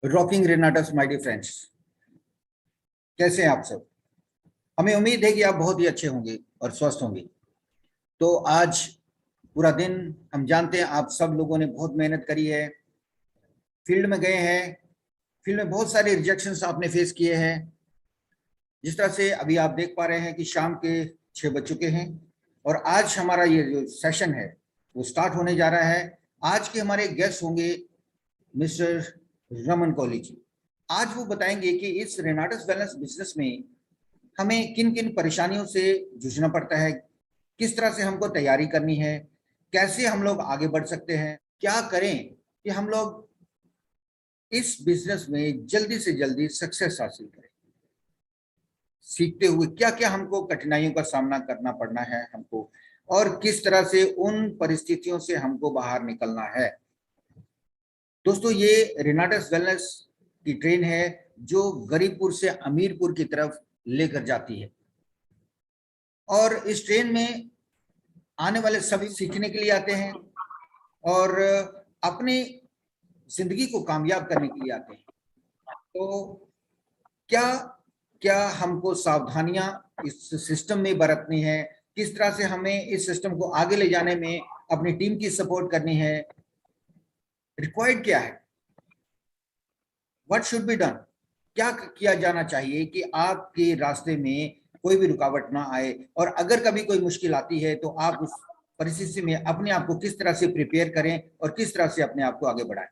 Rocking Renatus my dear friends, कैसे हैं आप सब। हमें उम्मीद है कि आप बहुत ही अच्छे होंगे और स्वस्थ होंगे। तो आज पूरा दिन हम जानते हैं आप सब लोगों ने बहुत मेहनत करी है, फील्ड में गए हैं, फील्ड में बहुत सारे रिजेक्शंस आपने फेस किए हैं। जिस तरह से अभी आप देख पा रहे हैं कि शाम के 6 बज चुके हैं और आज हमारा ये जो सेशन है वो स्टार्ट होने जा रहा है। आज के हमारे गेस्ट होंगे मिस्टर रमन कोहली जी। आज वो बताएंगे कि इस रेनाटस वेलनेस बिजनेस में हमें किन किन परेशानियों से जूझना पड़ता है, किस तरह से हमको तैयारी करनी है, कैसे हम लोग आगे बढ़ सकते हैं, क्या करें कि हम लोग इस बिजनेस में जल्दी से जल्दी सक्सेस हासिल करें। सीखते हुए क्या क्या हमको कठिनाइयों का सामना करना पड़ना है हमको, और किस तरह से उन परिस्थितियों से हमको बाहर निकलना है। दोस्तों, ये रेनाटस वेलनेस की ट्रेन है जो गरीबपुर से अमीरपुर की तरफ लेकर जाती है और इस ट्रेन में आने वाले सभी सीखने के लिए आते हैं और अपनी जिंदगी को कामयाब करने के लिए आते हैं। तो क्या क्या हमको सावधानियां इस सिस्टम में बरतनी है, किस तरह से हमें इस सिस्टम को आगे ले जाने में अपनी टीम की सपोर्ट करनी है, रिक्वायर्ड क्या है, व्हाट शुड बी डन, क्या किया जाना चाहिए कि आपके रास्ते में कोई भी रुकावट ना आए, और अगर कभी कोई मुश्किल आती है तो आप उस परिस्थिति में अपने आप को किस तरह से प्रिपेयर करें और किस तरह से अपने आप को आगे बढ़ाएं।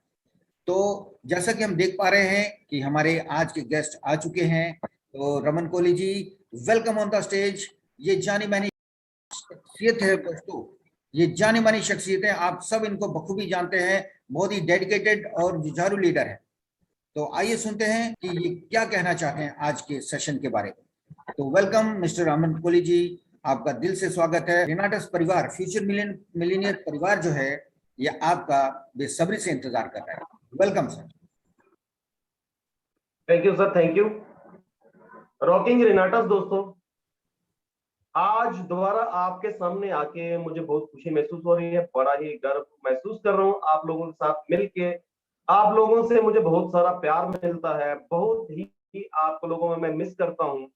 तो जैसा कि हम देख पा रहे हैं कि हमारे आज के गेस्ट आ चुके हैं। तो रमन कोहली जी, वेलकम ऑन द स्टेज। ये जानी मानी शख्सियत है दोस्तों, ये जानी मानी शख्सियत है, आप सब इनको बखूबी जानते हैं। बहुत ही डेडिकेटेड और जुझारू लीडर है। तो आइए सुनते हैं कि ये क्या कहना चाहते हैं आज के सेशन के बारे में। तो वेलकम मिस्टर रमन कोहली जी, आपका दिल से स्वागत है। रेनाटस परिवार, फ्यूचर मिलीनियर परिवार जो है, ये आपका बेसब्री से इंतजार कर रहा है। Welcome sir. Thank you sir, thank you. Rocking Renatus दोस्तों, आज दोबारा आपके सामने आके मुझे बहुत खुशी महसूस हो रही है, बड़ा ही गर्व महसूस कर रहा हूँ आप लोगों के साथ मिलके। आप लोगों से मुझे बहुत सारा प्यार मिलता है, बहुत ही आप लोगों में मैं मिस करता हूँ।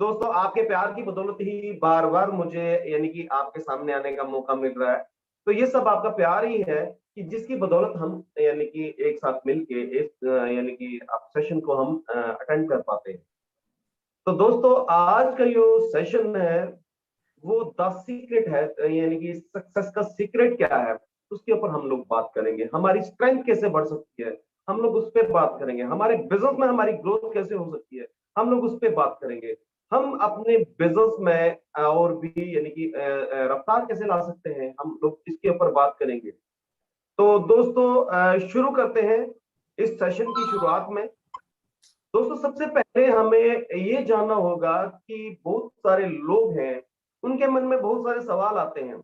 दोस्तों, आपके प्यार की बदौलत ही बार बार मुझे यानी कि आपके सामने आने का मौका मिल रहा है। तो ये सब आपका प्यार ही है कि जिसकी बदौलत हम यानी कि एक साथ मिलके इस यानी कि आप सेशन को हम अटेंड कर पाते हैं। तो दोस्तों, आज का जो सेशन है वो द सीक्रेट है, यानी कि सक्सेस का सीक्रेट क्या है उसके ऊपर हम लोग बात करेंगे। हमारी स्ट्रेंथ कैसे बढ़ सकती है हम लोग उस पर बात करेंगे। हमारे बिजनेस में हमारी ग्रोथ कैसे हो सकती है हम लोग उस पर बात करेंगे। हम अपने बिजनेस में और भी यानी कि रफ्तार कैसे ला सकते हैं हम लोग इसके ऊपर बात करेंगे। तो दोस्तों, शुरू करते हैं इस सेशन की शुरुआत में। दोस्तों, सबसे पहले हमें ये जानना होगा कि बहुत सारे लोग हैं, उनके मन में बहुत सारे सवाल आते हैं।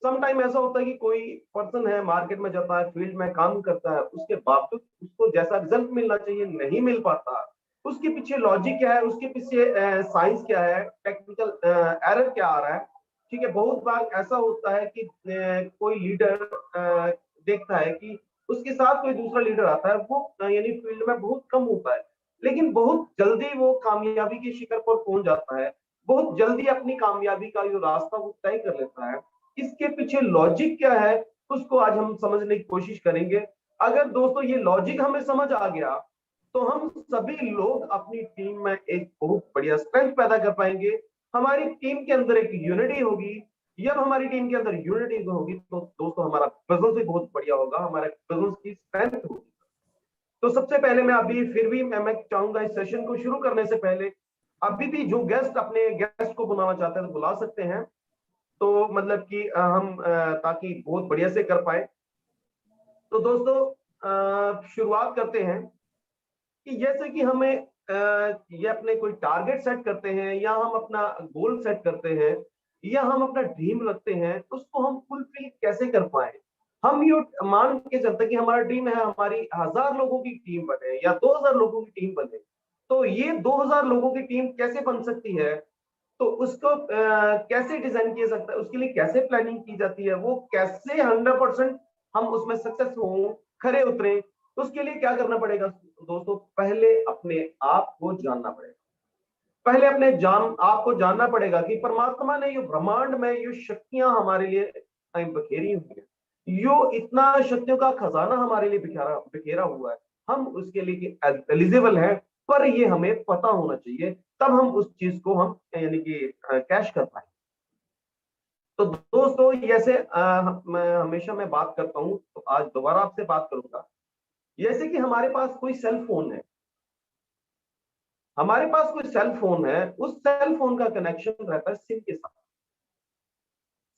सम टाइम ऐसा होता है कि कोई पर्सन है, मार्केट में जाता है, फील्ड में काम करता है, उसके बावजूद उसको जैसा रिजल्ट मिलना चाहिए नहीं मिल पाता। उसके पीछे लॉजिक क्या है, उसके पीछे साइंस क्या है, टेक्निकल एरर क्या आ रहा है। ठीक है, बहुत बार ऐसा होता है कि कोई लीडर देखता है कि उसके साथ कोई दूसरा लीडर आता है, वो यानी फील्ड में बहुत कम होता है, लेकिन बहुत जल्दी वो कामयाबी के शिखर पर पहुंच जाता है, बहुत जल्दी अपनी कामयाबी का जो रास्ता वो तय कर लेता है। इसके पीछे लॉजिक क्या है उसको आज हम समझने की कोशिश करेंगे। अगर दोस्तों ये लॉजिक हमें समझ आ गया तो हम सभी लोग अपनी टीम में एक बहुत बढ़िया स्ट्रेंथ पैदा कर पाएंगे। हमारी टीम के अंदर एक यूनिटी होगी। जब हमारी टीम के अंदर यूनिटी होगी तो दोस्तों हमारा बिजनेस भी बहुत बढ़िया होगा, हमारे बिजनेस की स्ट्रेंथ होगी। तो सबसे पहले मैं अभी फिर भी मैं चाहूंगा इस सेशन को शुरू करने से पहले अभी भी जो गेस्ट अपने गेस्ट को बुलाना चाहते हैं तो बुला सकते हैं। तो मतलब कि हम ताकि बहुत बढ़िया से कर पाए। तो दोस्तों, शुरुआत करते हैं कि जैसे कि हमें ये अपने कोई टारगेट सेट करते हैं या हम अपना गोल सेट करते हैं या हम अपना ड्रीम रखते हैं तो उसको हम फुलफिल कैसे कर पाए। हम ये मान के चलते कि हमारा ड्रीम है हमारी 1000 लोगों की टीम बने या 2000 लोगों की टीम बने। तो ये 2000 लोगों की टीम कैसे बन सकती है, तो उसको कैसे डिजाइन किया सकता है, उसके लिए कैसे प्लानिंग की जाती है, वो कैसे 100% हम उसमें सक्सेस हो, खरे उतरे, उसके लिए क्या करना पड़ेगा दोस्तों? पहले अपने आप को जानना पड़ेगा। पहले अपने आपको जानना पड़ेगा कि परमात्मा ने ये ब्रह्मांड में ये शक्तियां हमारे लिए बखेरी हुई है, यो इतना शक्तियों का खजाना हमारे लिए बिखेरा बिखेरा हुआ है, हम उसके लिए एलिजिबल है, पर ये हमें पता होना चाहिए, तब हम उस चीज को हम यानी कि कैश कर पाए। तो दोस्तों जैसे मैं हमेशा मैं बात करता हूं, तो आज दोबारा आपसे बात करूंगा। जैसे कि हमारे पास कोई सेल फोन है, हमारे पास कोई सेल फोन है, उस सेल फोन का कनेक्शन रहता है सिम के साथ।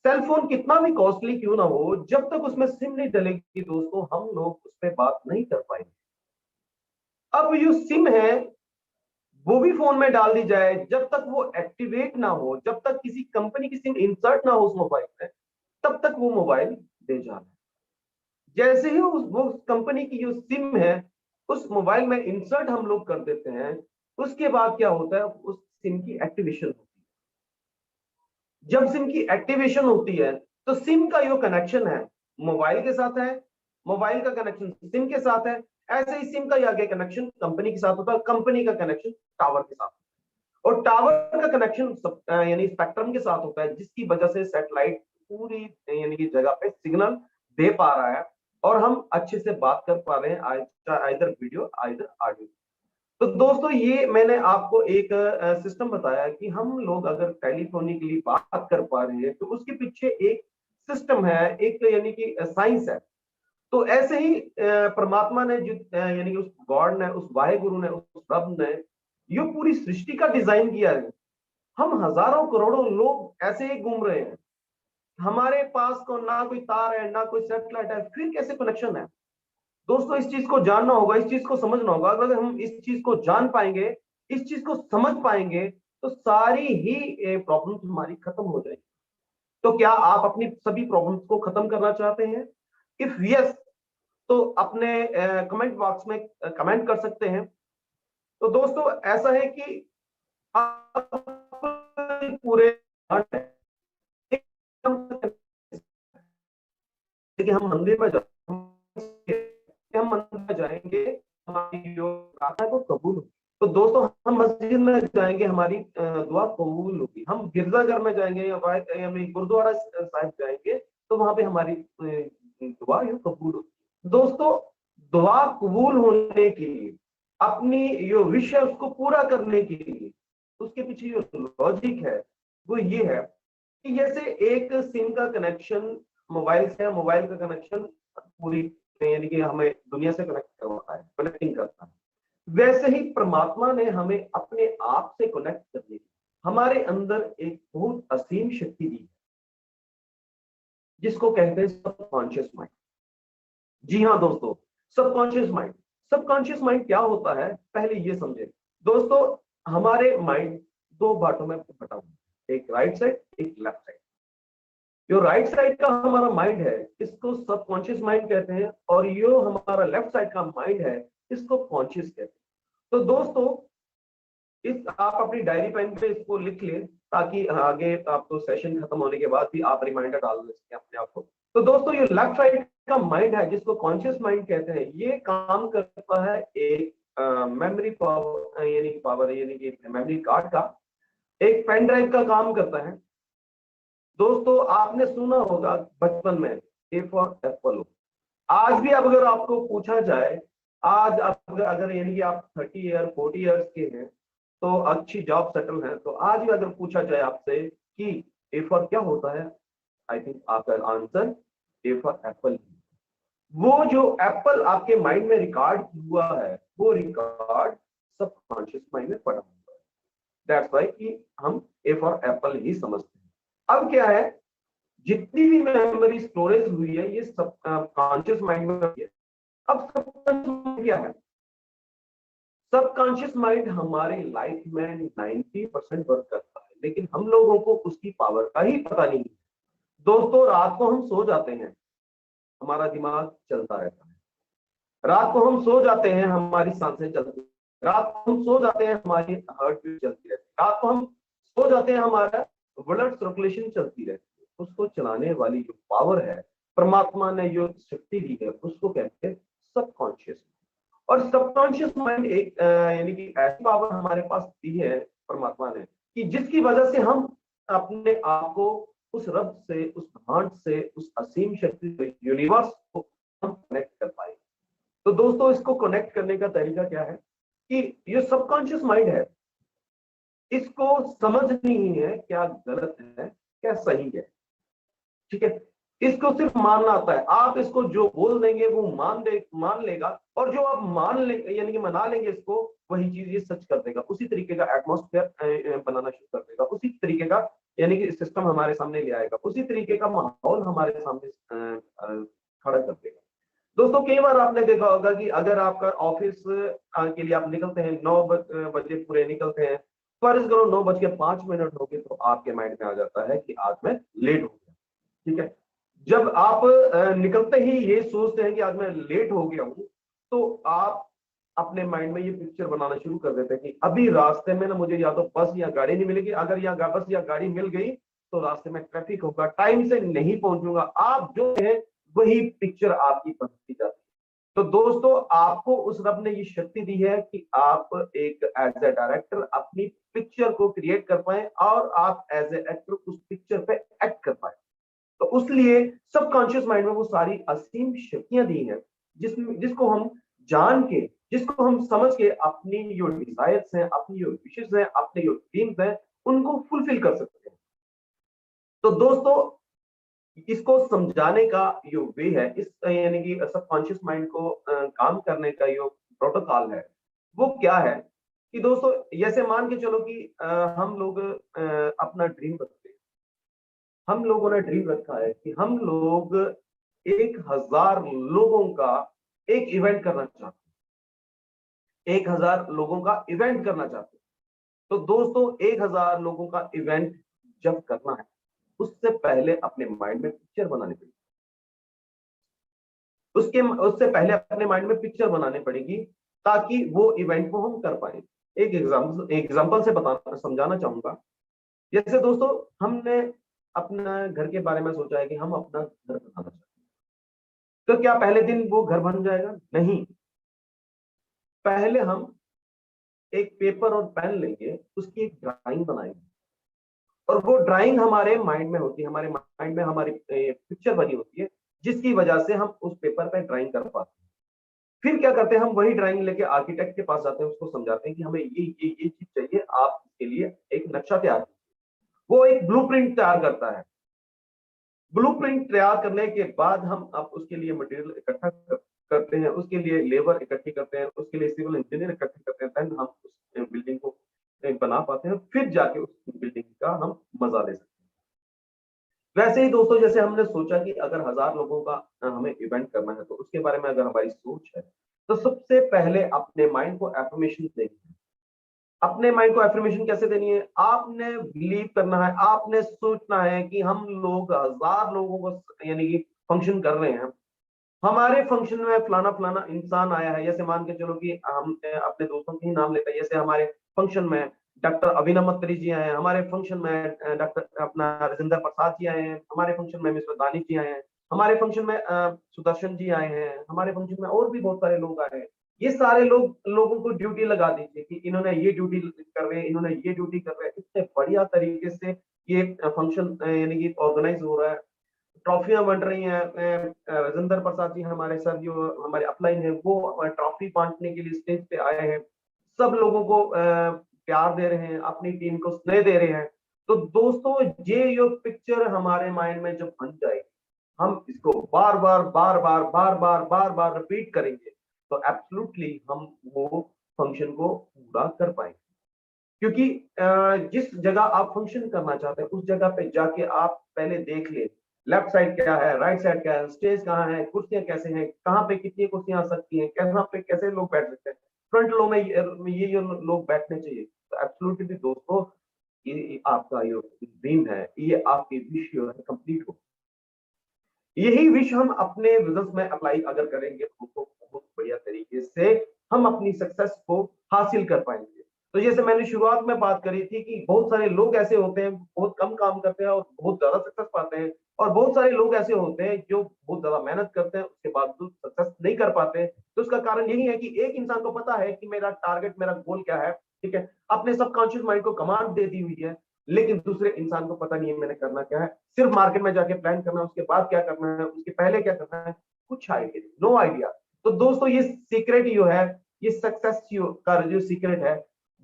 सेल फोन कितना भी कॉस्टली क्यों ना हो, जब तक उसमें सिम नहीं डलेगी दोस्तों, हम लोग उस पर बात नहीं कर पाएंगे। अब जो सिम है वो भी फोन में डाल दी जाए, जब तक वो एक्टिवेट ना हो, जब तक किसी कंपनी की सिम इंसर्ट ना हो उस मोबाइल में, तब तक वो मोबाइल बेजार है। जैसे ही वो कंपनी की जो सिम है उस मोबाइल में इंसर्ट हम लोग कर देते हैं, उसके बाद क्या होता है, उस सिम की एक्टिवेशन होती है। जब सिम की एक्टिवेशन होती है तो सिम का जो कनेक्शन है मोबाइल के साथ है, मोबाइल का कनेक्शन सिम के साथ है, ऐसे ही सिम का आगे कनेक्शन कंपनी के साथ होता है, कंपनी का कनेक्शन टावर के साथ, और टावर का कनेक्शन यानी स्पेक्ट्रम के साथ होता है, जिसकी वजह से सैटेलाइट पूरी यानी कि जगह पे सिग्नल दे पा रहा है और हम अच्छे से बात कर पा रहे हैं, आइदर वीडियो आइदर ऑडियो। तो दोस्तों ये मैंने आपको एक सिस्टम बताया कि हम लोग अगर टेलीफोनिकली बात कर पा रहे हैं तो उसके पीछे एक सिस्टम है, एक यानी कि साइंस है। तो ऐसे ही परमात्मा ने जो यानी कि उस गॉड ने, उस वाहे गुरु ने, उस रब ने ये पूरी सृष्टि का डिजाइन किया है। हम हजारों करोड़ों लोग ऐसे ही घूम रहे हैं, हमारे पास को ना कोई तार है ना कोई सैटेलाइट है, फिर कैसे कनेक्शन है? दोस्तों इस चीज को जानना होगा, इस चीज को समझना होगा। अगर हम इस चीज को जान पाएंगे, इस चीज को समझ पाएंगे, तो सारी ही प्रॉब्लम्स हमारी खत्म हो जाएगी। तो क्या आप अपनी सभी प्रॉब्लम्स को खत्म करना चाहते हैं? इफ यस, तो अपने कमेंट बॉक्स में कमेंट कर सकते हैं। तो दोस्तों ऐसा है कि आप पूरे कि हम मंदिर में हम मंदिर में जाएंगे, हमारी जो प्रार्थना को कबूल होगी। तो दोस्तों हम मस्जिद में जाएंगे, हमारी दुआ कबूल होगी। हम गिरजाघर में जाएंगे या गुरुद्वारा साहिब जाएंगे, तो वहां पे हमारी दुआ यूं कबूल होगी। दोस्तों दुआ कबूल होने के लिए, अपनी जो विश है उसको पूरा करने के लिए, उसके पीछे जो लॉजिक है वो ये है कि जैसे एक सिम का कनेक्शन मोबाइल से, मोबाइल का कनेक्शन पूरी यानी कि हमें दुनिया से कनेक्ट करवाता है, कनेक्टिंग करता है, वैसे ही परमात्मा ने हमें अपने आप से कनेक्ट करने की हमारे अंदर एक बहुत असीम शक्ति दी है, जिसको कहते हैं सबकॉन्शियस माइंड। जी हाँ दोस्तों, सबकॉन्शियस माइंड। सबकॉन्शियस माइंड क्या होता है पहले ये समझे दोस्तों। हमारे माइंड दो बातों में बटा हुआ है, एक राइट साइड एक लेफ्ट साइड। जो राइट साइड का हमारा माइंड है इसको सबकॉन्शियस माइंड कहते हैं, और जो हमारा लेफ्ट साइड का माइंड है इसको कॉन्शियस कहते हैं। तो दोस्तों इस आप अपनी डायरी पेन पे इसको लिख लें, ताकि आगे आपको सेशन खत्म होने के बाद भी आप रिमाइंडर डाल सकें अपने आप को। तो दोस्तों ये लेफ्ट साइड का माइंड है जिसको कॉन्शियस माइंड कहते हैं, ये काम करता है एक मेमोरी पावर यानी कि मेमोरी कार्ड का, एक पेन ड्राइव का काम करता है। दोस्तों आपने सुना होगा बचपन में ए फॉर एप्पल। आज भी अब अगर आपको पूछा जाए, आज अगर यानी कि आप 30 ईयर 40 ईयर्स के हैं, तो अच्छी जॉब सेटल है, तो आज भी अगर पूछा जाए आपसे कि ए फॉर क्या होता है, आई थिंक आपका आंसर ए फॉर एप्पल। वो जो एप्पल आपके माइंड में रिकॉर्ड हुआ है, वो रिकॉर्ड सबकॉन्शियस माइंड में पड़ा हुआ है। दैट्स व्हाई कि हम ए फॉर एप्पल ही समझते हैं। अब क्या है, जितनी भी मेमोरी स्टोरेज हुई है ये सब कॉन्शियस माइंड में हुई है। अब सबकॉन्शियस माइंड क्या है? सबकॉन्शियस माइंड हमारे लाइफ में 90% वर्क करता है, लेकिन हम लोगों को उसकी पावर का ही पता नहीं है। दोस्तों रात को हम सो जाते हैं, हमारा दिमाग चलता रहता है। रात को हम सो जाते हैं, हमारी सांसें चलती हैं। रात को हम सो जाते हैं, हमारी हार्ट बीट चलती रहती है। रात को हम सो जाते हैं, हमारा ब्लड सर्कुलेशन चलती रहती है। उसको चलाने वाली जो पावर है, परमात्मा ने जो शक्ति दी है, उसको कहते हैं सबकॉन्शियस। और सबकॉन्शियस माइंड एक यानी कि ऐसी पावर हमारे पास दी है परमात्मा ने कि जिसकी वजह से हम अपने आप को उस रब से, उस ब्रह्मांड से, उस असीम शक्ति से, यूनिवर्स को हम कनेक्ट कर पाए। तो दोस्तों इसको कनेक्ट करने का तरीका क्या है कि ये सबकॉन्शियस माइंड है, इसको समझनी है क्या गलत है क्या सही है, ठीक है। इसको सिर्फ मानना आता है, आप इसको जो बोल देंगे वो मान लेगा, और जो आप मान ले यानी कि मना लेंगे इसको, वही चीज ये सच कर देगा। उसी तरीके का एटमॉस्फेयर बनाना शुरू कर देगा, उसी तरीके का यानी कि सिस्टम हमारे सामने ले आएगा, उसी तरीके का माहौल हमारे सामने खड़ा कर देगा। दोस्तों कई बार आपने देखा होगा कि अगर आपका ऑफिस के लिए आप निकलते हैं 9 बजे पूरे निकलते हैं, फर्ज करो 9:05 हो गए, तो आपके माइंड में आ जाता है कि आज मैं लेट हो गया, ठीक है। जब आप निकलते ही ये सोचते हैं कि आज मैं लेट हो गया हूं, तो आप अपने माइंड में ये पिक्चर बनाना शुरू कर देते हैं कि अभी रास्ते में ना मुझे या तो बस या गाड़ी नहीं मिलेगी, अगर या बस या गाड़ी मिल गई तो रास्ते में ट्रैफिक होगा, टाइम से नहीं पहुंचूंगा। आप जो है वही पिक्चर आपकी बनती जाती है। तो दोस्तों आपको उस रब ने ये शक्ति दी है कि आप एक एज ए डायरेक्टर अपनी पिक्चर को क्रिएट कर पाए और आप एज ए एक्टर उस पिक्चर पे एक्ट कर पाए। तो उसलिए सबकॉन्शियस माइंड में वो सारी असीम शक्तियां दी हैं जिसको हम जान के, जिसको हम समझ के अपनी जो डिजायर्स हैं, अपनी जो विशेष हैं, अपने जो ड्रीम्स हैं, उनको फुलफिल कर सकते हैं। तो दोस्तों इसको समझाने का जो वे है, इस यानी कि सबकॉन्शियस माइंड को काम करने का जो प्रोटोकॉल है वो क्या है कि दोस्तों जैसे मान के चलो कि हम लोग अपना ड्रीम रखते हैं। हम लोगों ने ड्रीम रखा है कि हम लोग 1000 लोगों का एक इवेंट करना चाहते हैं, 1000 लोगों का इवेंट करना चाहते हैं। तो दोस्तों 1000 लोगों का इवेंट जब करना है, उससे पहले अपने माइंड में पिक्चर बनानी पड़ेगी। उससे पहले अपने माइंड में पिक्चर बनानी पड़ेगी ताकि वो इवेंट को हम कर पाए। एक एग्जांपल से बताना समझाना चाहूंगा। जैसे दोस्तों हमने अपना घर के बारे में सोचा है कि हम अपना घर बनाना चाहते हैं, तो क्या पहले दिन वो घर बन जाएगा? नहीं। पहले हम एक पेपर और पेन लेंगे, उसकी एक ड्राइंग बनाएंगे, और वो ड्राइंग हमारे माइंड में होती है, हमारे माइंड में हमारी पिक्चर बनी होती है, जिसकी वजह से हम उस पेपर पे ड्राइंग कर पाते हैं। फिर क्या करते हैं, हम वही ड्राइंग लेके आर्किटेक्ट के पास जाते हैं, उसको समझाते हैं कि हमें ये चीज चाहिए, आप इसके लिए एक नक्शा तैयार कीजिए। वो एक ब्लूप्रिंट तैयार करता है। ब्लूप्रिंट तैयार करने के बाद हम अब उसके लिए मटेरियल इकट्ठा करते हैं, उसके लिए लेबर इकट्ठी करते हैं, उसके लिए सिविल इंजीनियर इकट्ठे करते हैं, देन हम उस बिल्डिंग को बना पाते हैं, फिर जाके उस बिल्डिंग का हम मजा ले सकते हैं। वैसे ही दोस्तों जैसे हमने सोचा कि अगर 1000 लोगों का हमें इवेंट करना है, तो उसके बारे में अगर हमारी सोच है, तो सबसे पहले अपने माइंड को एफर्मेशन देनी है। अपने माइंड को एफर्मेशन कैसे देनी है? आपने बिलीव करना है, आपने सोचना है कि हम लोग 1000 लोगों को यानी कि फंक्शन कर रहे हैं, हमारे फंक्शन में फलाना फलाना इंसान आया है। जैसे मान के चलो कि हम अपने दोस्तों के ही नाम लेते हैं, जैसे हमारे फंक्शन में डॉक्टर अभिनव मत्री जी आए हैं, हमारे फंक्शन में डॉक्टर अपना राजेंद्र प्रसाद जी आए हैं, हमारे फंक्शन में मिस्टर दानिश जी आए हैं, हमारे फंक्शन में सुदर्शन जी आए हैं, हमारे फंक्शन में और भी बहुत सारे लोग आए हैं। ये सारे लोगों को ड्यूटी लगा दीजिए कि इन्होंने ये ड्यूटी कर रहे हैं, इन्होंने ये ड्यूटी कर रहे हैं। इतने बढ़िया तरीके से ये फंक्शन यानी कि ऑर्गेनाइज हो रहा है, ट्रॉफियां बन रही हैं। राजेंद्र प्रसाद जी हमारे सर जो हमारे अपलाइन है, वो ट्रॉफी बांटने के लिए स्टेज पे आए हैं, सब लोगों को प्यार दे रहे हैं, अपनी टीम को स्नेह दे रहे हैं। तो दोस्तों ये जो पिक्चर हमारे माइंड में जब बन जाएगी, हम इसको बार बार रिपीट करेंगे, तो एब्सोल्युटली हम वो फंक्शन को पूरा कर पाएंगे। क्योंकि जिस जगह आप फंक्शन करना चाहते हैं, उस जगह पे जाके आप पहले देख ले, लेफ्ट साइड क्या है, राइट साइड क्या है, स्टेज कहाँ है, कुर्सियां कैसे हैं, कहाँ पे कितनी कुर्सियां आ सकती हैं, कहाँ पे कैसे लोग बैठ सकते हैं, फ्रंट लो में ये लोग बैठने चाहिए। तो एब्सोल्युटली दोस्तों ये आपका जो ड्रीम है, ये आपकी विश जो है कंप्लीट हो। यही विश हम अपने बिजनेस में अप्लाई अगर करेंगे, तो बहुत बढ़िया तरीके से हम अपनी सक्सेस को हासिल कर पाएंगे। तो जैसे मैंने शुरुआत में बात करी थी कि बहुत सारे लोग ऐसे होते हैं, बहुत कम काम करते हैं और बहुत ज्यादा सक्सेस पाते हैं। और बहुत सारे लोग ऐसे होते हैं जो बहुत ज्यादा मेहनत करते हैं, उसके बाद सक्सेस नहीं कर पाते। तो उसका कारण यही है कि एक इंसान को पता है कि मेरा टारगेट, मेरा गोल क्या है, ठीक है, अपने सबकॉन्शियस माइंड को कमांड दे दी हुई है, लेकिन दूसरे इंसान को पता नहीं है मैंने करना क्या है। सिर्फ मार्केट में जाके प्लान करना है, उसके बाद क्या करना है, उसके पहले क्या करना है, कुछ आइडिया, नो आइडिया। तो दोस्तों ये सीक्रेट जो है, ये सक्सेस का जो सीक्रेट है,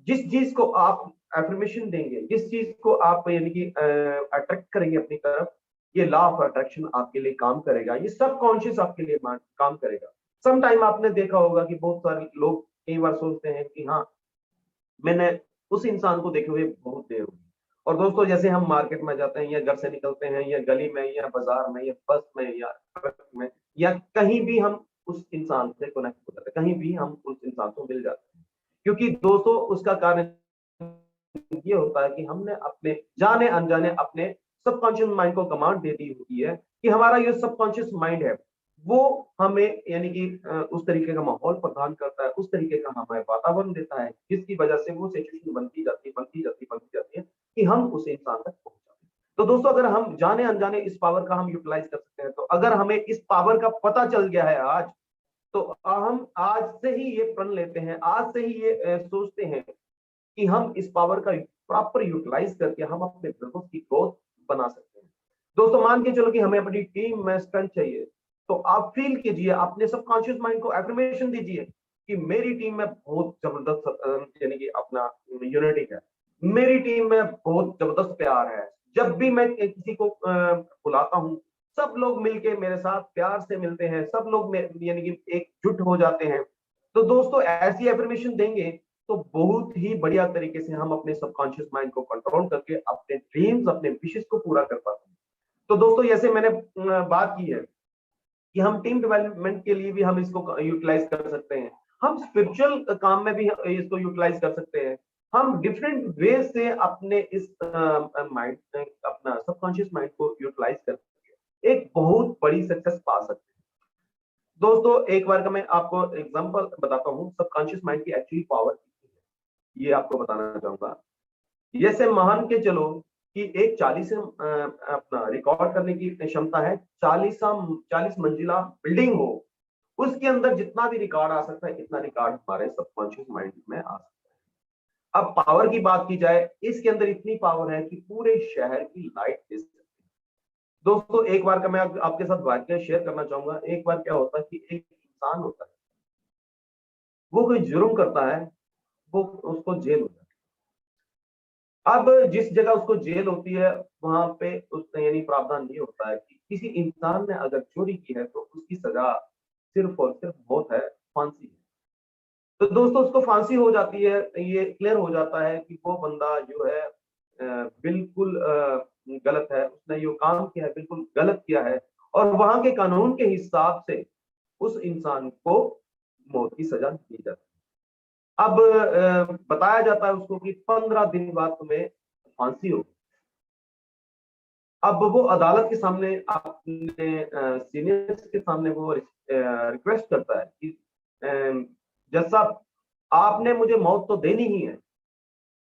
जिस चीज को आप एफर्मेशन देंगे, जिस चीज को आप यानी कि अट्रैक्ट करेंगे अपनी तरफ, ये लॉ ऑफ अट्रैक्शन आपके लिए काम करेगा, ये सबकॉन्शियस आपके लिए काम करेगा। सम टाइम आपने देखा होगा कि बहुत सारे लोग कई बार सोचते हैं कि हाँ, मैंने उस इंसान को देखे हुए बहुत देर हो गई। और दोस्तों जैसे हम मार्केट में जाते हैं या घर से निकलते हैं या गली में या बाजार में या बस में या ट्रक में या कहीं भी हम उस इंसान से कनेक्ट हो जाते हैं, कहीं भी हम उस इंसान को मिल जाते हैं। क्योंकि दोस्तों उसका कारण ये होता है कि हमने अपने जाने अनजाने अपने सबकॉन्शियस माइंड को कमांड दे दी होती है कि हमारा ये सबकॉन्शियस माइंड है, वो हमें यानी कि उस तरीके का माहौल प्रदान करता है, उस तरीके का हमें वातावरण देता है, जिसकी वजह से वो सिचुएशन बनती जाती है कि हम उस इंसान तक पहुंच जाते हैं। तो दोस्तों अगर हम जाने अनजाने इस पावर का हम यूटिलाइज कर सकते हैं, तो अगर हमें इस पावर का पता चल गया है आज, तो हम आज से ही ये प्रण लेते हैं, आज से ही ये सोचते हैं कि हम इस पावर का प्रॉपर यूटिलाइज करके हम अपने बिजनेस की ग्रोथ बना सकते हैं। दोस्तों मान के चलो कि हमें अपनी टीम में स्ट्रेंथ चाहिए, तो आप फील कीजिए, अपने सबकॉन्शियस माइंड को एफर्मेशन दीजिए कि मेरी टीम में बहुत जबरदस्त यानी कि अपना यूनिटी है, मेरी टीम में बहुत जबरदस्त प्यार है, जब भी मैं किसी को बुलाता हूँ, सब लोग मिलके मेरे साथ प्यार से मिलते हैं, सब लोग यानी कि एकजुट हो जाते हैं। तो दोस्तों ऐसी एफर्मेशन देंगे तो बहुत ही बढ़िया तरीके से हम अपने सबकॉन्शियस माइंड को कंट्रोल करके अपने ड्रीम्स, अपने विशेस को पूरा कर पाते हैं। तो दोस्तों जैसे मैंने बात की है कि हम टीम डेवलपमेंट के लिए भी हम इसको यूटिलाइज कर सकते हैं, हम स्पिरिचुअल काम में भी इसको यूटिलाइज कर सकते हैं, हम डिफरेंट वे से अपने इस माइंड, अपना सबकॉन्शियस माइंड को यूटिलाइज करके एक बहुत बड़ी सक्सेस पा सकते हैं। दोस्तों एक बार का मैं आपको एग्जांपल बताता हूँ सबकॉन्शियस माइंड की एक्चुअली पावर, ये आपको बताना चाहूंगा। जैसे मान के चलो कि एक 40 अपना रिकॉर्ड करने की क्षमता है, 40 मंजिला बिल्डिंग हो, उसके अंदर जितना भी रिकॉर्ड आ सकता है, इतना रिकॉर्ड हमारे सबकॉन्शियस माइंड में आ सकता है। अब पावर की बात की जाए, इसके अंदर इतनी पावर है कि पूरे शहर की लाइट दे सकती है। दोस्तों एक बार का मैं आपके साथ वाक्य शेयर करना चाहूंगा। एक बार क्या होता है कि एक इंसान होता है, वो कोई जुर्म करता है, वो उसको जेल होता है। अब जिस जगह उसको जेल होती है, वहां पे उसने यानी प्रावधान ये होता है कि किसी इंसान ने अगर चोरी की है तो उसकी सजा सिर्फ और सिर्फ मौत है, फांसी है। तो दोस्तों उसको फांसी हो जाती है, ये क्लियर हो जाता है कि वो बंदा जो है बिल्कुल गलत है, उसने जो काम किया है बिल्कुल गलत किया है, और वहां के कानून के हिसाब से उस इंसान को मौत की सजा दी जाती है। अब बताया जाता है उसको कि 15 दिन बाद तुम्हें फांसी होगी। अब वो अदालत के सामने अपने सीनियर्स के सामने वो रिक्वेस्ट करता है कि जज साहब, आपने मुझे मौत तो देनी ही है,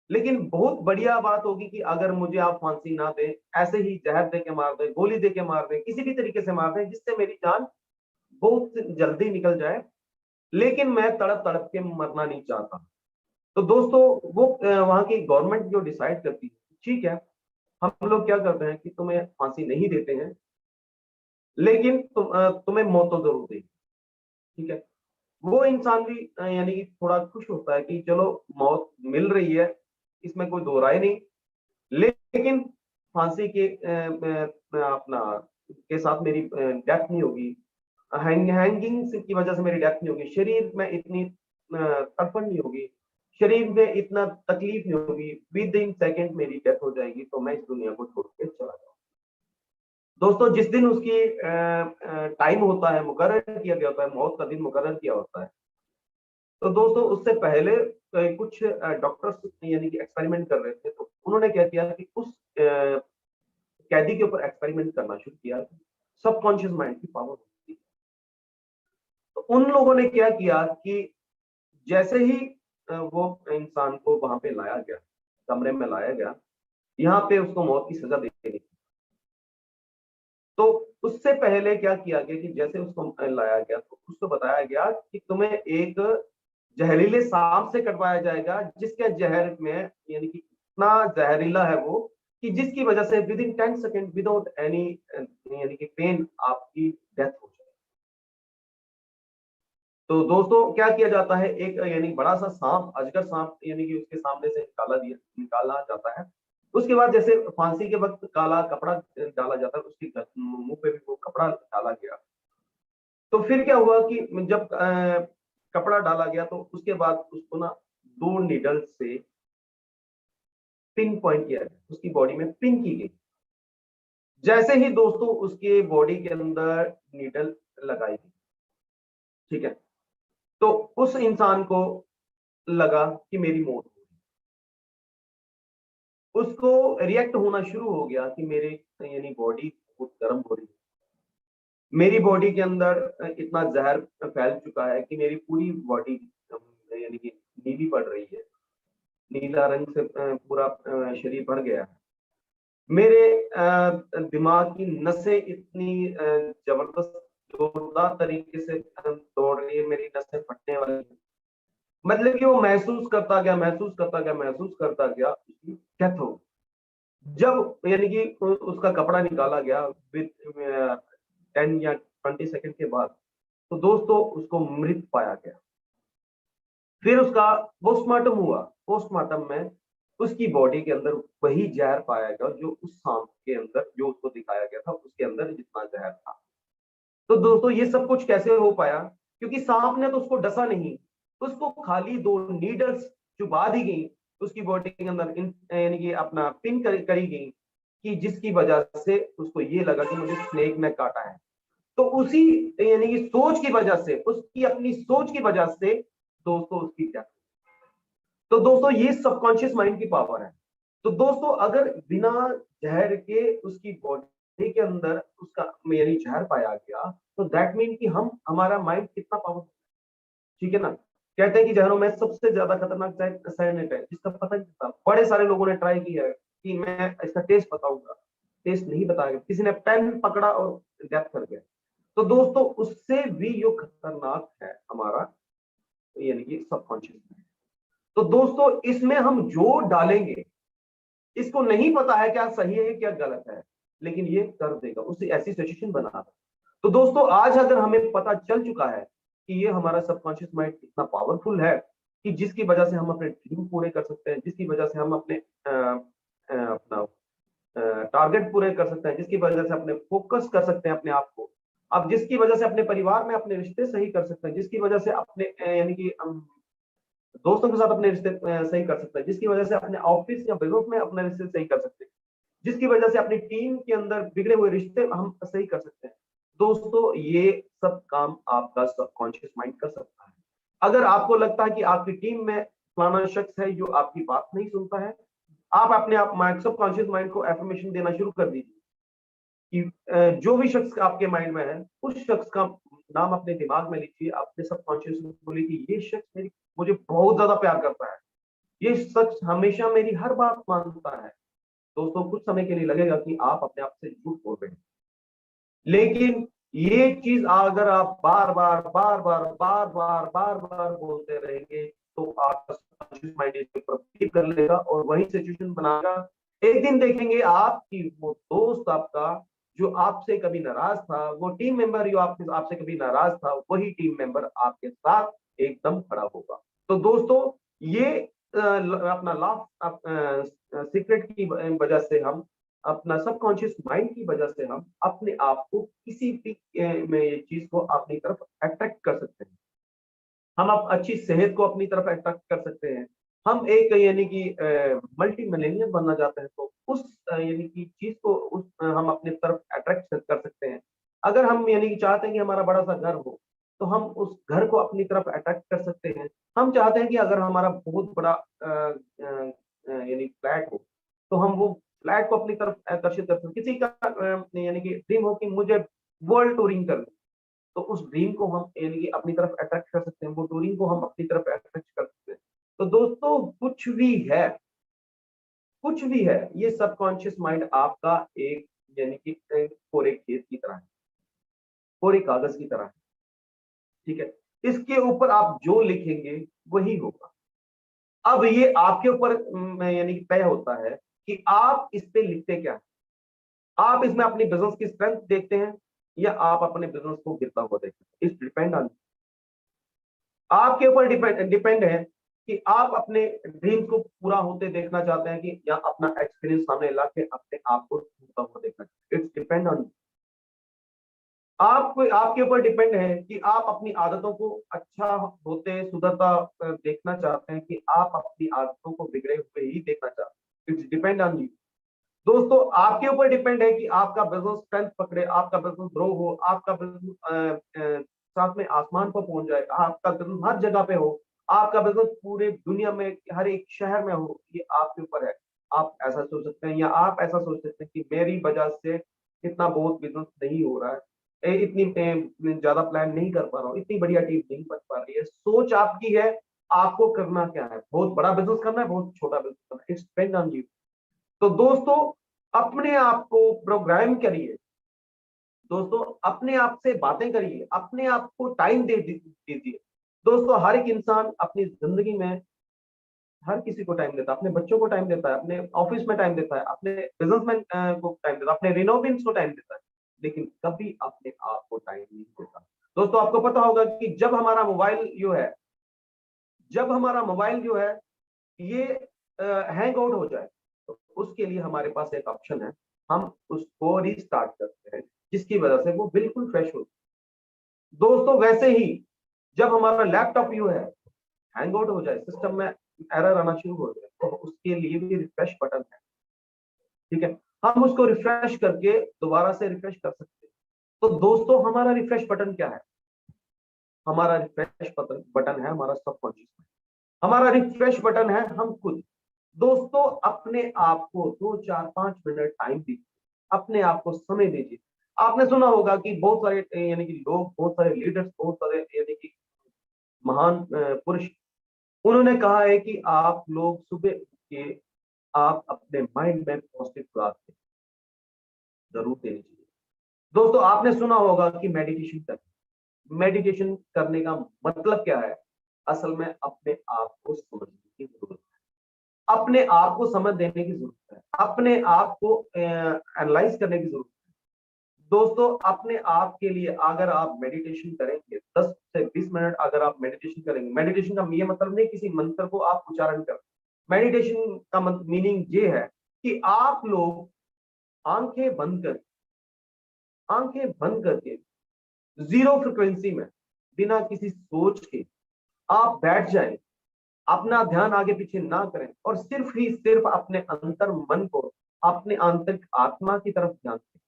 लेकिन बहुत बढ़िया बात होगी कि अगर मुझे आप फांसी ना दें, ऐसे ही जहर दे के मार दें, गोली दे के मार दें, किसी भी तरीके से मार दें जिससे मेरी जान बहुत जल्दी निकल जाए, लेकिन मैं तड़प तड़प के मरना नहीं चाहता। तो दोस्तों वो वहां की गवर्नमेंट जो डिसाइड करती है, ठीक है, हम लोग क्या करते हैं कि तुम्हें फांसी नहीं देते हैं, लेकिन तुम्हें मौत तो जरूर देगी, ठीक है। वो इंसान भी यानी कि थोड़ा खुश होता है कि चलो मौत मिल रही है, इसमें कोई दो राय नहीं, लेकिन फांसी के अपना के साथ मेरी डेथ नहीं होगी, हैंगिंग की वजह से मेरी डेथ नहीं होगी, शरीर में इतनी तड़पन नहीं होगी, शरीर में इतना तकलीफ नहीं होगी, विद इन सेकंड मेरी डेथ हो जाएगी, तो मैं इस दुनिया को छोड़ के चला जाऊंगा। दोस्तों जिस दिन उसकी टाइम होता है, मुकर्रर किया गया होता है, मौत का दिन मुकर्रर किया होता है, तो दोस्तों उससे पहले कुछ डॉक्टर्स यानी कि एक्सपेरिमेंट कर रहे थे, तो उन्होंने क्या किया कि उस कैदी के ऊपर एक्सपेरिमेंट करना शुरू किया। सबकॉन्शियस माइंड की पावर होती है। तो उन लोगों ने क्या किया कि जैसे ही वो इंसान को वहां पे लाया गया, कमरे में लाया गया, यहाँ पे उसको मौत की सजा दी गई। तो उससे पहले क्या किया गया कि जैसे उसको लाया गया तो उसको बताया गया कि तुम्हें एक जहरीले सांप से कटवाया जाएगा, जिसके जहर में यानी कि इतना जहरीला है वो कि जिसकी वजह से with in 10 second without any यानी कि पेन आपकी डेथ हो जाए। तो दोस्तों क्या किया जाता है, एक यानी बड़ा सा सांप, अजगर सांप यानी कि उसके सामने से निकाला जाता है। उसके बाद जैसे फांसी के वक्त काला कपड़ा डाला जाता है, उसके मुंह पे भी वो कपड़ा डाला गया। तो फिर क्या हुआ कि जब कपड़ा डाला गया तो उसके बाद उसको ना 2 नीडल से पिन पॉइंट किया गया, उसकी बॉडी में पिन की गई। जैसे ही दोस्तों उसके बॉडी के अंदर नीडल लगाई गई, ठीक है, तो उस इंसान को लगा कि मेरी मौत हो गई। उसको रिएक्ट होना शुरू हो गया कि मेरे यानी बॉडी बहुत गर्म हो रही है, मेरी बॉडी के अंदर इतना जहर फैल चुका है कि मेरी पूरी बॉडी यानी कि नीली पड़ रही है, नीला रंग से पूरा शरीर भर गया है। मेरे दिमाग की नसें इतनी जबरदस्त जोरदार तरीके से दौड़ रही है, मेरी नसें फटने वाली हैं। मतलब कि वो महसूस करता गया, उसकी डेथ हो गई। जब यानी कि उसका कपड़ा निकाला गया विद 10 या 20 सेकंड के बाद, तो दोस्तों उसको मृत पाया गया। फिर उसका पोस्टमार्टम हुआ। पोस्टमार्टम में उसकी बॉडी के अंदर वही जहर पाया गया जो उस सांप के अंदर, जो उसको दिखाया गया था, उसके अंदर जितना जहर था। तो दोस्तों ये सब कुछ कैसे हो पाया? क्योंकि सांप ने तो उसको डसा नहीं, उसको खाली 2 नीडल्स चुभा दी गई उसकी बॉडी के अंदर, यानी कि अपना पिन करी गई, कि जिसकी वजह से उसको ये लगा कि मुझे स्नेक ने काटा है। तो उसी यानी कि सोच की वजह से, उसकी अपनी सोच की वजह से दोस्तों उसकी डेथ। तो दोस्तों ये सबकॉन्शियस माइंड की पावर है। तो दोस्तों अगर बिना जहर के उसकी बॉडी के अंदर उसका यानी जहर पाया गया, तो दैट मीन कि हम, हमारा माइंड कितना पावरफुल, ठीक है ना? कहते हैं कि जहरों में सबसे ज्यादा खतरनाक साइनाइड है, जिसका पता नहीं था। बड़े सारे लोगों ने ट्राई किया है कि मैं इसका टेस्ट बताऊंगा, टेस्ट नहीं बताया, किसी ने पेन पकड़ा और डेथ कर गया। तो दोस्तों उससे भी जो खतरनाक है हमारा यानी कि सबकॉन्शियस माइंड। तो दोस्तों इसमें हम जो डालेंगे, इसको नहीं पता है क्या सही है क्या गलत है, लेकिन ये कर देगा, उससे ऐसी सिचुएशन बना देगा। तो दोस्तों आज अगर हमें पता चल चुका है कि ये हमारा सबकॉन्शियस माइंड इतना पावरफुल है कि जिसकी वजह से हम अपने ड्रीम पूरे कर सकते हैं, जिसकी वजह से हम अपने अपना टारगेट पूरे कर सकते हैं, जिसकी वजह से अपने फोकस कर सकते हैं अपने आप को, अब जिसकी वजह से अपने परिवार में अपने रिश्ते सही कर सकते हैं, जिसकी वजह से अपने यानी कि दोस्तों के साथ अपने रिश्ते सही कर सकते हैं, जिसकी वजह से अपने ऑफिस या बिजनेस में अपने रिश्ते सही कर सकते हैं, जिसकी वजह से अपनी टीम के अंदर बिगड़े हुए रिश्ते हम सही कर सकते हैं। दोस्तों ये सब काम आपका सबकॉन्शियस माइंड कर सकता है। अगर आपको लगता है कि आपकी टीम में फलाना शख्स है जो आपकी बात नहीं सुनता है, आप अपने आप सबकॉन्शियस माइंड को एफर्मेशन देना शुरू कर दीजिए कि जो भी शख्स आपके माइंड में है, उस शख्स का नाम अपने दिमाग में लीजिए, अपने सबकॉन्शियस में बोलिए कि ये शख्स मुझे बहुत ज्यादा प्यार करता है, ये शख्स हमेशा मेरी हर बात मानता है। दोस्तों कुछ समय के लिए लगेगा कि आप अपने आप से झूठ बोल रहे हैं, लेकिन ये चीज अगर आप बार बार बोलते रहेंगे, तो आपका सबकॉन्शियस माइंड इसके ऊपर बिलीव कर लेगा और वही सिचुएशन बनाएगा। एक दिन देखेंगे आप कि वो दोस्त आपका जो आपसे कभी नाराज था, वो टीम मेंबर जो आपसे आपसे कभी नाराज था, वही टीम मेंबर आपके साथ एकदम खड़ा होगा। तो दोस्तों ये अपना सीक्रेट की वजह से हम, अपना सबकॉन्शियस माइंड की वजह से हम अपने आप को किसी भी में ये चीज को अपनी तरफ अट्रैक्ट कर सकते हैं। हम अब अच्छी सेहत को अपनी तरफ अट्रैक्ट कर सकते हैं। हम एक यानी कि मल्टी मिलेनियर बनना चाहते हैं, तो उस यानी कि चीज को हम अपनी तरफ अट्रैक्ट कर सकते हैं। अगर हम यानी कि चाहते हैं कि हमारा बड़ा सा घर हो, तो हम उस घर को अपनी तरफ अट्रैक्ट कर सकते हैं। हम चाहते हैं कि अगर हमारा बहुत बड़ा यानी फ्लैट हो, तो हम वो फ्लैट को अपनी तरफ आकर्षित कर सकते हैं। किसी का यानी कि ड्रीम हो कि मुझे वर्ल्ड टूरिंग करनी, तो उस ड्रीम को हम यानी कि अपनी तरफ अट्रैक्ट कर सकते हैं, वो टूरिंग को हम अपनी तरफ अट्रैक्ट कर सकते हैं। तो दोस्तों कुछ भी है, ये सबकॉन्शियस माइंड आपका एक यानी कि कोरे खेत की तरह है, कोरे कागज की तरह है, ठीक है। इसके ऊपर आप जो लिखेंगे वही होगा। अब ये आपके ऊपर यानी कि तय होता है कि आप इस पे लिखते क्या है। आप इसमें अपनी बिजनेस की स्ट्रेंथ देखते हैं या आप अपने बिजनेस को गिरता हुआ देखते हैं। इट्स डिपेंड ऑन, आपके ऊपर डिपेंड डिपेंड है कि आप अपने ड्रीम को पूरा होते देखना चाहते हैं कि या अपना एक्सपीरियंस सामने ला के अपने आप को होता हुआ देखना चाहते हैं। इट्स डिपेंड ऑन, आप आपके ऊपर डिपेंड है कि आप अपनी आदतों को अच्छा होते सुधरता देखना चाहते हैं कि आप अपनी आदतों को बिगड़े हुए ही देखना चाहते हैं। इट्स डिपेंड ऑन यू दोस्तों। आपके ऊपर डिपेंड है कि आपका बिजनेस स्ट्रेंथ पकड़े, आपका बिजनेस ग्रो हो, आपका बिजनेस साथ में आसमान पर पहुंच जाए, आपका बिजनेस हर जगह पे हो, आपका बिजनेस पूरे दुनिया में हर एक शहर में हो। ये आपके ऊपर है। आप ऐसा सोच सकते हैं या आप ऐसा सोच सकते हैं कि मेरी वजह से इतना बहुत बिजनेस नहीं हो रहा है, इतनी ज्यादा प्लान नहीं कर पा रहा हूँ, इतनी बढ़िया टीम नहीं बन पा रही है। सोच आपकी है, आपको करना क्या है, बहुत बड़ा बिजनेस करना है, बहुत छोटा बिजनेस करना है। It's depend on you. तो दोस्तों अपने आप को प्रोग्राम करिए, दोस्तों अपने आप से बातें करिए, अपने आप को टाइम दीजिए। दोस्तों हर एक इंसान अपनी जिंदगी में हर किसी को टाइम देता है, अपने बच्चों को टाइम देता है, अपने ऑफिस में टाइम देता है, अपने बिजनेसमैन को टाइम देता है, अपने रिनोवेंट्स को टाइम देता है, लेकिन कभी अपने आप को टाइम नहीं देता। दोस्तों आपको पता होगा कि जब हमारा मोबाइल जो है ये हैंग आउट हो जाए तो उसके लिए हमारे पास एक ऑप्शन है, हम उसको रीस्टार्ट करते हैं जिसकी वजह से वो बिल्कुल फ्रेश हो। दोस्तों वैसे ही जब हमारा लैपटॉप जो है हैंग आउट हो जाए, सिस्टम में एरर आना शुरू हो जाए, तो उसके लिए भी रिफ्रेश बटन है, ठीक है। हम उसको रिफ्रेश करके दोबारा से रिफ्रेश कर सकते हैं। तो दोस्तों हमारा रिफ्रेश बटन क्या है? हमारा रिफ्रेश बटन है हमारा सबकॉन्शियस, हमारा रिफ्रेश बटन है हम खुद। दोस्तों अपने आप को 2 4 5 मिनट टाइम दीजिए, अपने आप को समय दीजिए। आपने सुना होगा कि बहुत सारे यानी कि लोग, बहुत सारे लीडर्स, बहुत सारे यानी कि महान पुरुष, उन्होंने कहा है कि आप लोग सुबह उठ के आप अपने माइंड में पॉजिटिव थॉट जरूर देनी चाहिए। दोस्तों आपने सुना होगा कि मेडिटेशन करने का मतलब क्या है? असल में अपने आप को समझने की जरूरत है, अपने आप को समझ देने की जरूरत है, अपने आप को एनालाइज करने की जरूरत है। दोस्तों अपने आप के लिए अगर आप मेडिटेशन करेंगे, 10 से 20 मिनट अगर आप मेडिटेशन करेंगे, मेडिटेशन का ये मतलब नहीं किसी मंत्र को आप उच्चारण करें। मेडिटेशन का मीनिंग ये है कि आप लोग आंखें बंद कर आंखें बंद करके जीरो फ्रिक्वेंसी में बिना किसी सोच के आप बैठ जाएं, अपना ध्यान आगे पीछे ना करें और सिर्फ ही सिर्फ अपने अंतर मन को, अपने आंतरिक आत्मा की तरफ ध्यान दें।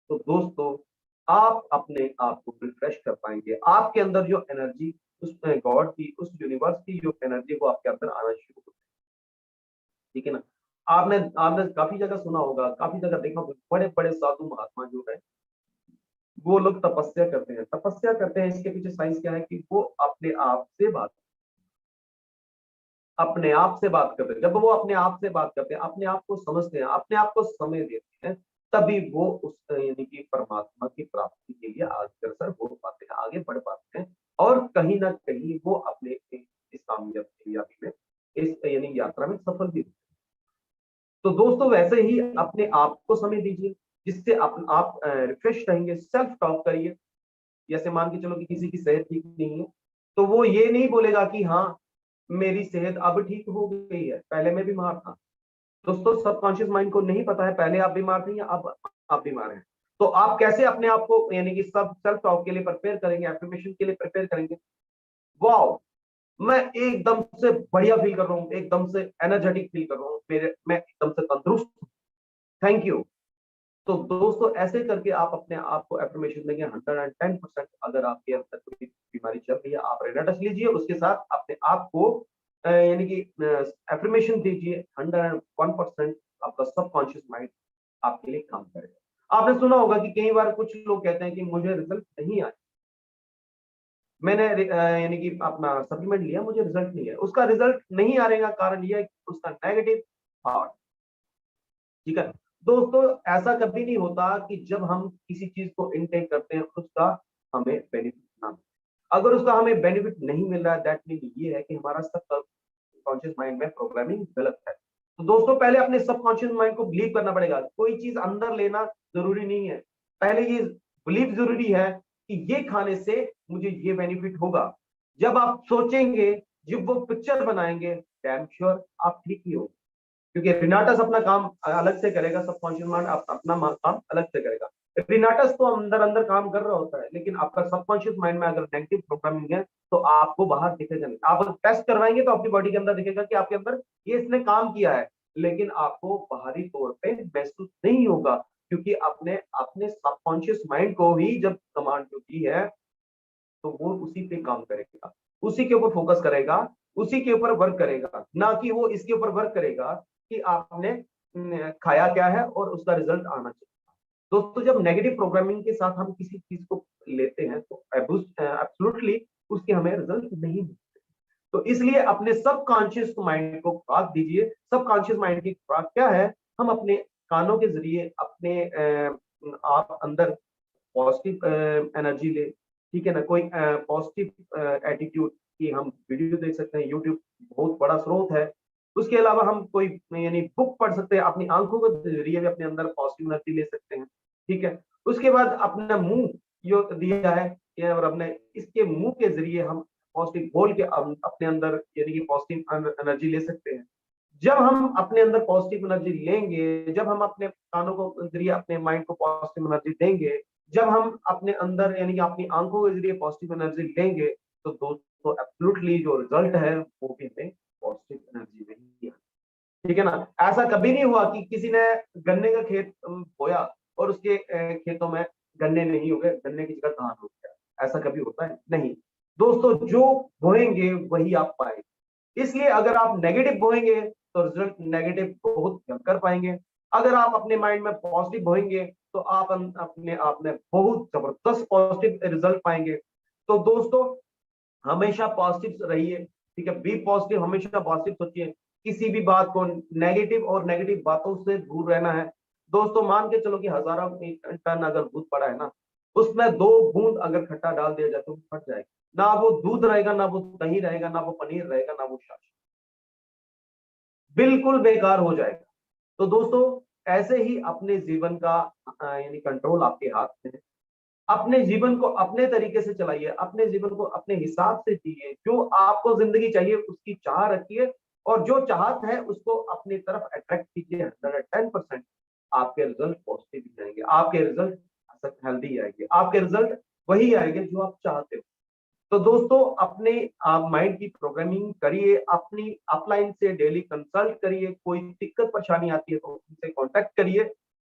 तो दोस्तों आप अपने आप को रिफ्रेश कर पाएंगे। आपके अंदर जो एनर्जी, उस गॉड की, उस यूनिवर्स की जो एनर्जी वो आपके अंदर आना शुरू हो, ठीक है ना। आपने आपने काफी जगह सुना होगा, काफी जगह देखा होगा, बड़े बड़े साधु महात्मा जो है वो लोग तपस्या करते हैं। इसके पीछे साइंस क्या है कि वो अपने आप से बात करते हैं। जब वो अपने आप से बात करते हैं, अपने आप को समझते हैं, अपने आप को समय देते हैं, तभी वो उस यानी कि परमात्मा की प्राप्ति के लिए अग्रसर हो पाते हैं, आगे बढ़ पाते हैं और कहीं ना कहीं वो अपने इस कामयाबी में, इस यानी यात्रा में सफल भी होते हैं। तो दोस्तों वैसे ही अपने आप को समय दीजिए, जिससे आप रिफ्रेश रहेंगे। सेल्फ टॉक करिए। जैसे मान के चलो कि किसी की सेहत ठीक नहीं है, तो वो ये नहीं बोलेगा कि हाँ मेरी सेहत अब ठीक हो गई है, पहले मैं बीमार था। दोस्तों सबकॉन्शियस माइंड को नहीं पता है पहले आप बीमार थे या अब आप बीमार हैं। तो आप कैसे अपने आप को यानी कि सब सेल्फ टॉक के लिए प्रिपेयर करेंगे, एफर्मेशन के लिए प्रिपेयर करेंगे? वाओ, मैं एकदम से बढ़िया फील कर रहा हूँ, एकदम से एनर्जेटिक फील कर रहा हूँ, मैं एकदम से तंदुरुस्त हूँ, थैंक यू। तो दोस्तों ऐसे करके आप अपने आप को एफर्मेशन देंगे 110%। अगर आपके अंदर कोई बीमारी चल रही है, आप रेनाटस लीजिए, उसके साथ अपने आप को यानी कि एफर्मेशन दीजिए, 101% आपका सबकॉन्शियस माइंड आपके लिए काम करेगा। आपने सुना होगा कि कई बार कुछ लोग कहते हैं कि मुझे रिजल्ट नहीं आया, मैंने यानी कि अपना सप्लीमेंट लिया, मुझे रिजल्ट नहीं है। उसका रिजल्ट नहीं आने का कारण यह है कि उसका नेगेटिव थॉट, ठीक है। दोस्तों ऐसा कभी नहीं होता कि जब हम किसी चीज को इनटेक करते हैं उसका हमें बेनिफिट ना मिले। अगर उसका हमें बेनिफिट नहीं मिल रहा है, दैट मीन ये है कि हमारा सबकॉन्शियस माइंड में प्रोग्रामिंग गलत है। तो दोस्तों पहले अपने सबकॉन्शियस माइंड को बिलीव करना पड़ेगा। कोई चीज अंदर लेना जरूरी नहीं है, पहले ये बिलीव जरूरी है कि ये खाने से मुझे ये बेनिफिट होगा। जब आप सोचेंगे, जब वो पिक्चर बनाएंगे, डैम श्योर आप ठीक ही हो। क्योंकि रिनाटस अपना काम अलग से करेगा, सबकॉन्शियस माइंड अपना काम अलग से करेगा। रिनाटस तो अंदर अंदर काम कर रहा होता है, लेकिन आपका सबकॉन्शियस माइंड में अगर नेगेटिव प्रोग्रामिंग है तो आपको बाहर दिखेगा नहीं। आप टेस्ट करवाएंगे तो अपनी बॉडी के अंदर दिखेगा कि आपके अंदर ये इसने काम किया है, लेकिन आपको बाहरी तौर पे महसूस नहीं होगा, क्योंकि अपने अपने सबकॉन्शियस माइंड को ही जब कमांड जो की है तो वो उसी पे काम करेगा, उसी के ऊपर फोकस करेगा, उसी के ऊपर वर्क करेगा, ना कि वो इसके ऊपर वर्क करेगा कि आपने खाया क्या है और उसका रिजल्ट आना चाहिए। दोस्तों जब नेगेटिव प्रोग्रामिंग के साथ हम किसी चीज को लेते हैं तो एब्सोल्युटली उसके हमें रिजल्ट नहीं मिलते। तो इसलिए अपने सबकॉन्शियस माइंड को खुराक दीजिए। सबकॉन्शियस माइंड की खुराक क्या है? हम अपने कानों के जरिए अपने आप अंदर पॉजिटिव एनर्जी ले, ठीक है ना, कोई पॉजिटिव एटीट्यूड की हम वीडियो देख सकते हैं। यूट्यूब बहुत बड़ा स्रोत है। उसके अलावा हम कोई यानी बुक पढ़ सकते हैं, अपनी आंखों के जरिए भी अपने अंदर पॉजिटिव एनर्जी ले सकते हैं, ठीक है। उसके बाद अपना मुंह जो दिया है और अपने इसके मुंह के जरिए हम पॉजिटिव बोल के अपने अंदर यानी कि पॉजिटिव एनर्जी ले सकते हैं। जब हम अपने अंदर पॉजिटिव एनर्जी लेंगे, जब हम अपने कानों को जरिए अपने माइंड को पॉजिटिव एनर्जी देंगे, जब हम अपने अंदर यानी कि अपनी आंखों के जरिए पॉजिटिव एनर्जी लेंगे, तो दोस्तों एब्सोल्युटली जो रिजल्ट है वो भी हमें पॉजिटिव एनर्जी में ही है, ठीक है ना। ऐसा कभी नहीं हुआ कि किसी ने गन्ने का खेत बोया और उसके खेतों में गन्ने नहीं हो गए, गन्ने की जगह धान हो गया। ऐसा कभी होता है? नहीं। दोस्तों जो बोएंगे वही आप पाएंगे। इसलिए अगर आप नेगेटिव बोएंगे तो रिजल्ट नेगेटिव बहुत भयंकर पाएंगे। अगर आप अपने माइंड में पॉजिटिव बोएंगे तो आप अपने आप में बहुत जबरदस्त पॉजिटिव रिजल्ट पाएंगे। तो दोस्तों हमेशा पॉजिटिव रहिए, ठीक है। बी पॉजिटिव, हमेशा पॉजिटिव सोचिए। किसी भी बात को नेगेटिव बातों से दूर रहना है। दोस्तों मान के चलो कि हजारों टन अगर दूध पड़ा है ना, उसमें 2 बूंद अगर खट्टा डाल दिया जाए तो फट जाएगा। ना वो दूध रहेगा, ना वो दही रहेगा, ना वो पनीर रहेगा, ना वो छाछ, बिल्कुल बेकार हो जाएगा। तो दोस्तों ऐसे ही अपने जीवन का यानी कंट्रोल आपके हाथ में है। अपने जीवन को अपने तरीके से चलाइए, अपने जीवन को अपने हिसाब से जिए। जो आपको जिंदगी चाहिए उसकी चाह रखिए, और जो चाहत है उसको अपनी तरफ अट्रैक्ट कीजिए। 110% आपके रिजल्ट पॉजिटिव ही आएंगे, आपके रिजल्ट हेल्दी आएंगे, आपके रिजल्ट वही आएंगे जो आप चाहते हो। तो दोस्तों अपने आप माइंड की प्रोग्रामिंग करिए, अपनी अपलाइन से डेली कंसल्ट करिए। कोई दिक्कत परेशानी आती है तो उनसे कांटेक्ट करिए,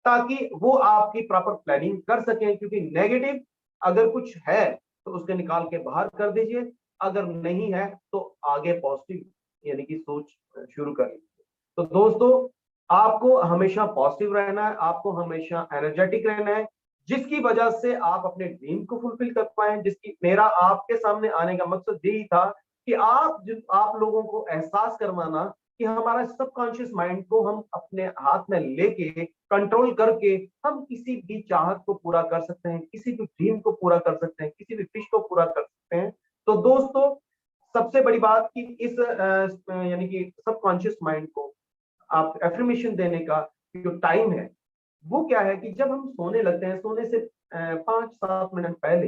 ताकि वो आपकी प्रॉपर प्लानिंग कर सकें। क्योंकि नेगेटिव अगर कुछ है तो उसके निकाल के बाहर कर दीजिए, अगर नहीं है तो आगे पॉजिटिव यानी कि सोच शुरू कर लीजिए। तो दोस्तों आपको हमेशा पॉजिटिव रहना है, आपको हमेशा एनर्जेटिक रहना है, जिसकी वजह से आप अपने ड्रीम को फुलफिल कर पाए। जिसकी मेरा आपके सामने आने का मकसद यही था कि आप लोगों को एहसास करवाना कि हमारा सबकॉन्शियस माइंड को हम अपने हाथ में लेके कंट्रोल करके हम किसी भी चाहत को पूरा कर सकते हैं, किसी भी ड्रीम को पूरा कर सकते हैं, किसी भी विश को पूरा कर सकते हैं। तो दोस्तों सबसे बड़ी बात कि इस यानी कि सबकॉन्शियस माइंड को आप एफर्मेशन देने का जो टाइम है वो क्या है कि जब हम सोने लगते हैं, सोने से 5-7 मिनट पहले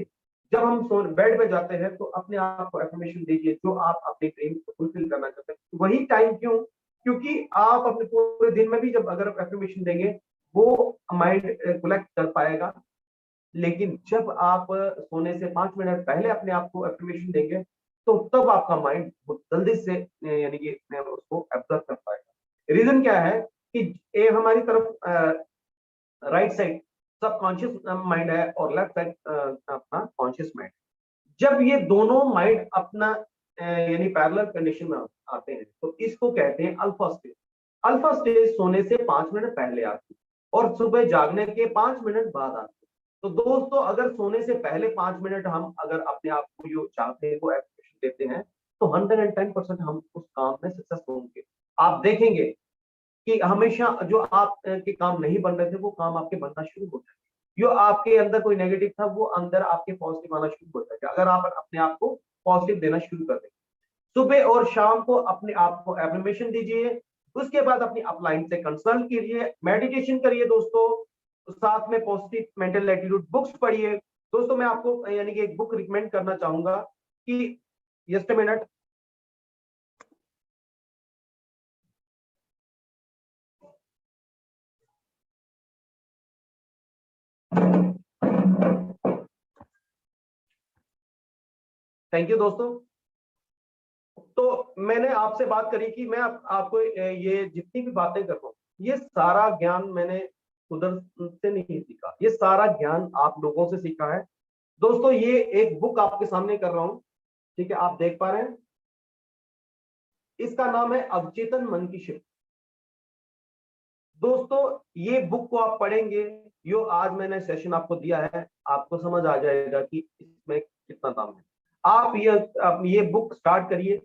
जब हम बेड पे जाते हैं तो अपने आप को एफर्मेशन दीजिए जो आप अपने ड्रीम को फुलफिल करना चाहते हैं। वही टाइम क्यों? क्योंकि आप अपने पूरे दिन में भी जब अगर एफर्मेशन देंगे वो माइंड कलेक्ट कर पाएगा। लेकिन जब आप सोने से 5 मिनट पहले अपने आप को एफर्मेशन देंगे तो तब आपका माइंड बहुत जल्दी से यानी कि उसको एब्जॉर्ब कर पाएगा। रीजन क्या है कि ये हमारी तरफ राइट साइड सबकॉन्शियस माइंड है और लेफ्ट साइड अपना कॉन्शियस माइंड। जब ये दोनों माइंड अपना यानी पैरेलल कंडीशन में आते हैं तो इसको कहते हैं अल्फा स्टेज। अल्फा स्टेज सोने से 5 मिनट पहले आती है और सुबह जागने के 5 मिनट बाद आती है। तो दोस्तों अगर सोने से पहले 5 मिनट हम अगर अपने आप को जो चाहते हैं वो एप्लीकेशन देते हैं तो 110% हम उस काम में सक्सेस होंगे। आप देखेंगे कि हमेशा जो आप के काम नहीं बन रहे थे, वो काम आपके बनना शुरू हो जाए। जो आपके अंदर कोई नेगेटिव था, वो अंदर आपके पॉजिटिव आना शुरू हो जाएगा, अगर आप अपने आप को पॉजिटिव देना शुरू कर दें। सुबह और शाम को अपने आप को एफर्मेशन दीजिए, उसके बाद अपनी अपलाइन से कंसल्ट कीजिए, मेडिटेशन करिए दोस्तों, साथ में पॉजिटिव मेंटल एटीट्यूड बुक्स पढ़िए। दोस्तों मैं आपको यानी कि एक बुक रिकमेंड करना चाहूंगा कि just a minute, thank you दोस्तों। तो मैंने आपसे बात करी कि मैं आपको ये जितनी भी बातें कर रहा हूँ, ये सारा ज्ञान मैंने उधर से नहीं सीखा, ये सारा ज्ञान आप लोगों से सीखा है दोस्तों। ये एक बुक आपके सामने कर रहा हूं, ठीक है, आप देख पा रहे हैं, इसका नाम है अवचेतन मन की शिफ्ट। दोस्तों ये बुक को आप पढ़ेंगे, जो आज मैंने सेशन आपको दिया है, आपको समझ आ जाएगा कि इसमें कितना दाम है। आप ये बुक स्टार्ट करिए,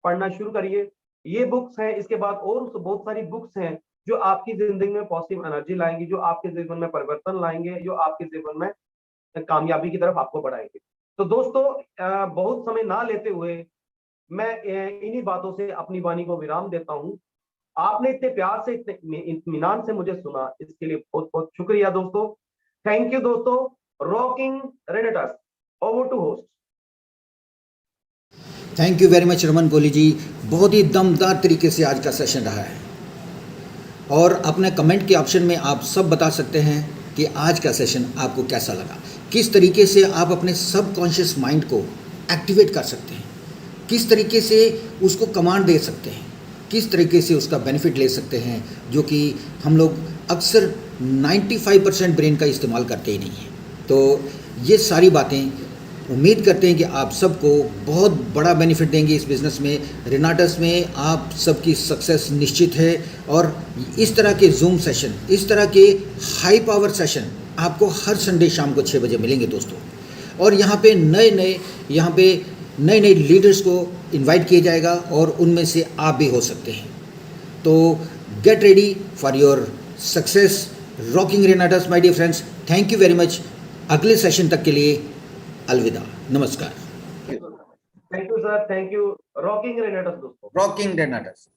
पढ़ना शुरू करिए। ये बुक्स हैं, इसके बाद और बहुत सारी बुक्स हैं जो आपकी जिंदगी में पॉजिटिव एनर्जी लाएंगी, जो आपके जीवन में परिवर्तन लाएंगे, जो आपके जीवन में कामयाबी की तरफ आपको बढ़ाएंगे। तो दोस्तों बहुत समय ना लेते हुए मैं इन्हीं बातों से अपनी वाणी को विराम देता हूं। आपने इतने प्यार से, इतने इत्मीनान से मुझे सुना, इसके लिए बहुत बहुत शुक्रिया दोस्तों। थैंक यू दोस्तों। Rocking Renatus, over to host. Thank you very much Raman Kohli ji, बहुत ही दमदार तरीके से आज का सेशन रहा है। और अपने कमेंट के ऑप्शन में आप सब बता सकते हैं कि आज का सेशन आपको कैसा लगा, किस तरीके से आप अपने सबकॉन्शियस माइंड को एक्टिवेट कर सकते हैं, किस तरीके से उसको कमांड दे सकते हैं, किस तरीके से उसका बेनिफिट ले सकते हैं, जो कि हम लोग अक्सर 95% ब्रेन का इस्तेमाल करते ही नहीं हैं। तो ये सारी बातें उम्मीद करते हैं कि आप सबको बहुत बड़ा बेनिफिट देंगे इस बिज़नेस में। रेनाटस में आप सबकी सक्सेस निश्चित है। और इस तरह के जूम सेशन, इस तरह के हाई पावर सेशन आपको हर संडे शाम को 6 बजे मिलेंगे दोस्तों। और यहाँ पे नए नए लीडर्स को इनवाइट किया जाएगा और उनमें से आप भी हो सकते हैं। तो get ready for your success. Rocking Renatus my dear friends, thank you very much. अगले सेशन तक के लिए अलविदा, नमस्कार। Thank you sir, thank you. Rocking Renatus दोस्तों, रॉकिंग रेनाटस।